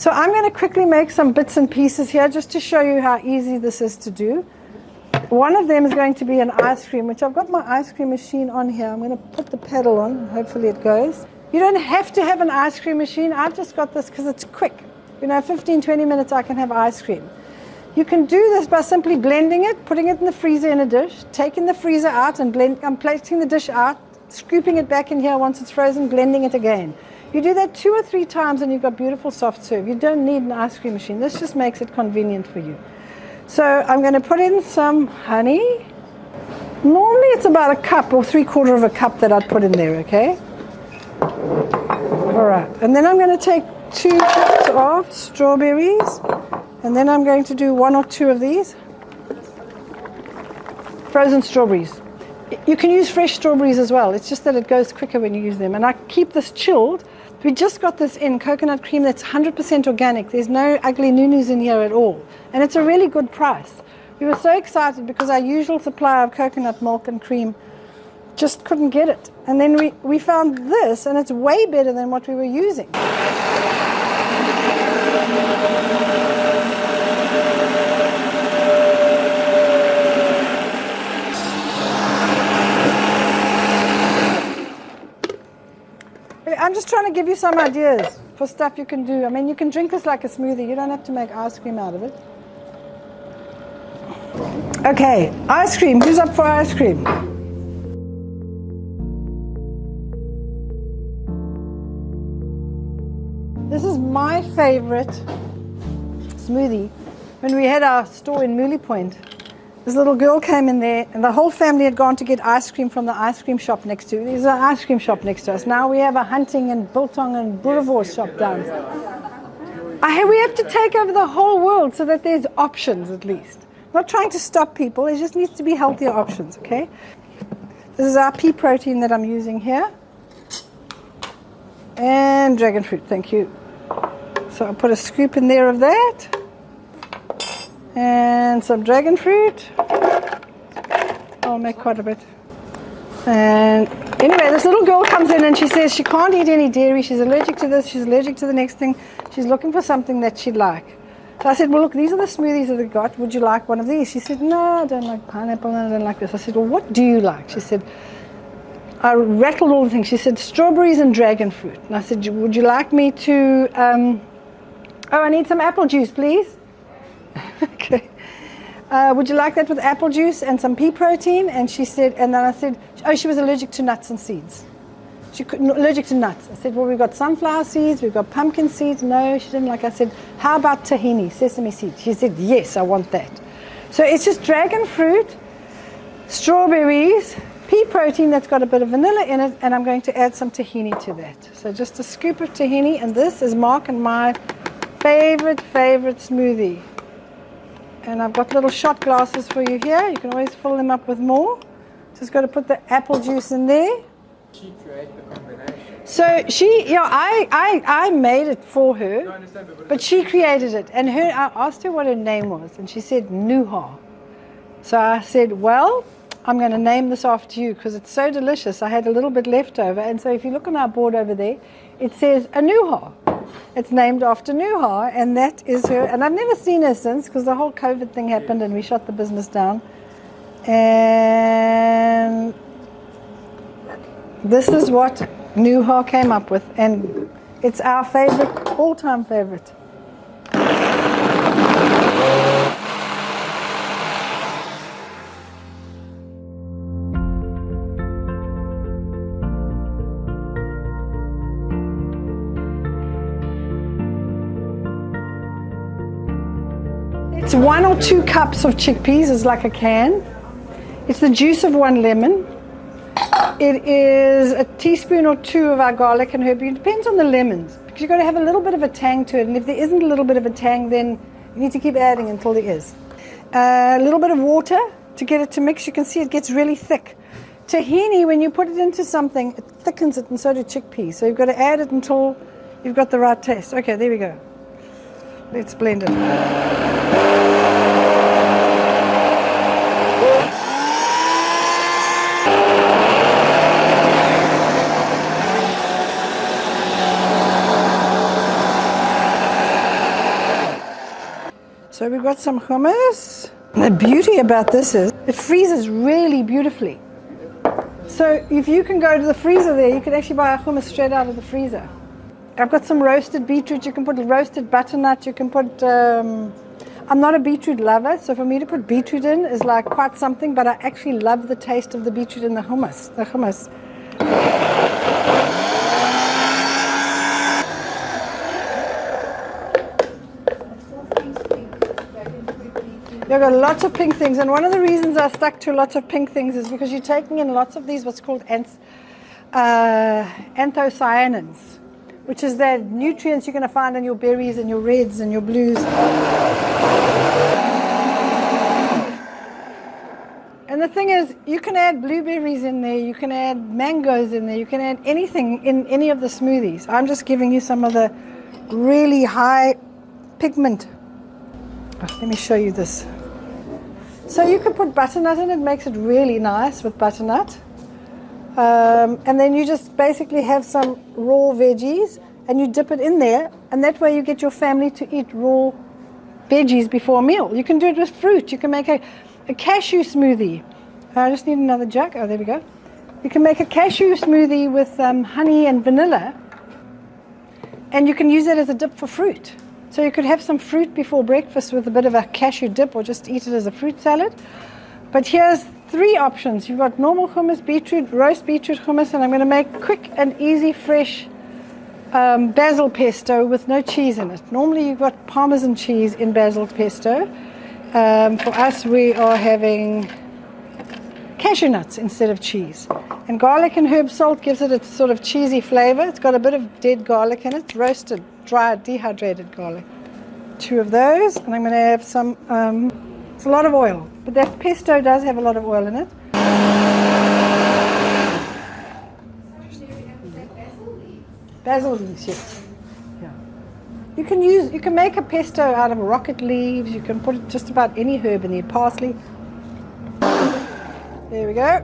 So I'm going to quickly make some bits and pieces here just to show you how easy this is to do. One of them is going to be an ice cream, which I've got my ice cream machine on here. I'm going to put the pedal on. Hopefully it goes. You don't have to have an ice cream machine. I've just got this because it's quick. 15, 20 minutes I can have ice cream. You can do this by simply blending it, putting it in the freezer in a dish, taking the freezer out and placing the dish out, scooping it back in here once it's frozen, blending it again. You do that 2 or 3 times and you've got beautiful soft serve. You don't need an ice cream machine. This just makes it convenient for you. So I'm going to put in some honey. Normally it's about a cup or 3/4 of a cup that I'd put in there, okay? All right. And then I'm going to take 2 cups of strawberries. And then I'm going to do 1 or 2 of these. Frozen strawberries. You can use fresh strawberries as well. It's just that it goes quicker when you use them. And I keep this chilled. We just got this in coconut cream that's 100% organic. There's no ugly nunus in here at all. And it's a really good price. We were so excited because our usual supply of coconut milk and cream just couldn't get it. And then we found this, and it's way better than what we were using. I'm just trying to give you some ideas for stuff you can do. I mean, you can drink this like a smoothie. You don't have to make ice cream out of it. Okay, ice cream. Who's up for ice cream? This is my favorite smoothie. When we had our store in Mooly Point, this little girl came in there, and the whole family had gone to get ice cream from the ice cream shop next to. There's an ice cream shop next to us. Now we have a hunting and biltong and boerewors shop down. We have to take over the whole world so that there's options at least. I'm not trying to stop people. There just needs to be healthier options, okay? This is our pea protein that I'm using here. And dragon fruit, thank you. So I'll put a scoop in there of that. And some dragon fruit. I'll make quite a bit. And anyway, this little girl comes in and she says she can't eat any dairy. She's allergic to this. She's allergic to the next thing. She's looking for something that she'd like. So I said, well, look, these are the smoothies that we've got. Would you like one of these? She said, no, I don't like pineapple and I don't like this. I said, well, what do you like? She said, I rattled all the things. She said, strawberries and dragon fruit. And I said, would you like me to, I need some apple juice, please. Okay. Would you like that with apple juice and some pea protein? And she said, and then I said, oh, she was allergic to nuts and seeds. Allergic to nuts. I said, well, we've got sunflower seeds, we've got pumpkin seeds. No, she didn't like. I said, how about tahini, sesame seeds? She said, yes, I want that. So it's just dragon fruit, strawberries, pea protein that's got a bit of vanilla in it, and I'm going to add some tahini to that. So just a scoop of tahini, and this is Mark and my favorite smoothie. And I've got little shot glasses for you here. You can always fill them up with more. Just got to put the apple juice in there. She created the combination. So I made it for her, no, I understand, but she created it. And I asked her what her name was, and she said Nuha. So I said, well, I'm going to name this after you because it's so delicious. I had a little bit left over, and so if you look on our board over there, it says Anuha. It's named after Nuha, and that is her. And I've never seen her since because the whole COVID thing happened and we shut the business down. And this is what Nuha came up with, and it's our favorite, all-time favorite. It's 1 or 2 cups of chickpeas, is like a can. It's the juice of 1 lemon. It is a teaspoon or 2 of our garlic and herb. It depends on the lemons, because you've got to have a little bit of a tang to it. And if there isn't a little bit of a tang, then you need to keep adding until there is. A little bit of water to get it to mix. You can see it gets really thick. Tahini, when you put it into something, it thickens it, and so do chickpeas. So you've got to add it until you've got the right taste. Okay, there we go. Let's blend it. So we've got some hummus. The beauty about this is it freezes really beautifully. So if you can go to the freezer there, you can actually buy a hummus straight out of the freezer. I've got some roasted beetroot. You can put roasted butternut. You can put, I'm not a beetroot lover, so for me to put beetroot in is like quite something, but I actually love the taste of the beetroot in the hummus. You've got lots of pink things, and one of the reasons I stuck to lots of pink things is because you're taking in lots of these what's called anthocyanins, which is the nutrients you're going to find in your berries and your reds and your blues. And the thing is, you can add blueberries in there, you can add mangoes in there, you can add anything in any of the smoothies. I'm just giving you some of the really high pigment. Let me show you this. So you can put butternut in, it makes it really nice with butternut. And then you just basically have some raw veggies and you dip it in there, and that way you get your family to eat raw veggies before a meal. You can do it with fruit. You can make a cashew smoothie. I just need another jug. Oh, there we go. You can make a cashew smoothie with honey and vanilla, and you can use it as a dip for fruit. So you could have some fruit before breakfast with a bit of a cashew dip, or just eat it as a fruit salad. But here's 3 options. You've got normal hummus, beetroot, roast beetroot hummus, and I'm going to make quick and easy fresh basil pesto with no cheese in it. Normally you've got Parmesan cheese in basil pesto. For us, we are having cashew nuts instead of cheese. And garlic and herb salt gives it a sort of cheesy flavor. It's got a bit of dead garlic in it, roasted, dried, dehydrated garlic. 2 of those, and I'm going to have some, it's a lot of oil, but that pesto does have a lot of oil in it. Basil leaves, yes. Yeah. You can make a pesto out of rocket leaves. You can put just about any herb in there, parsley. There we go.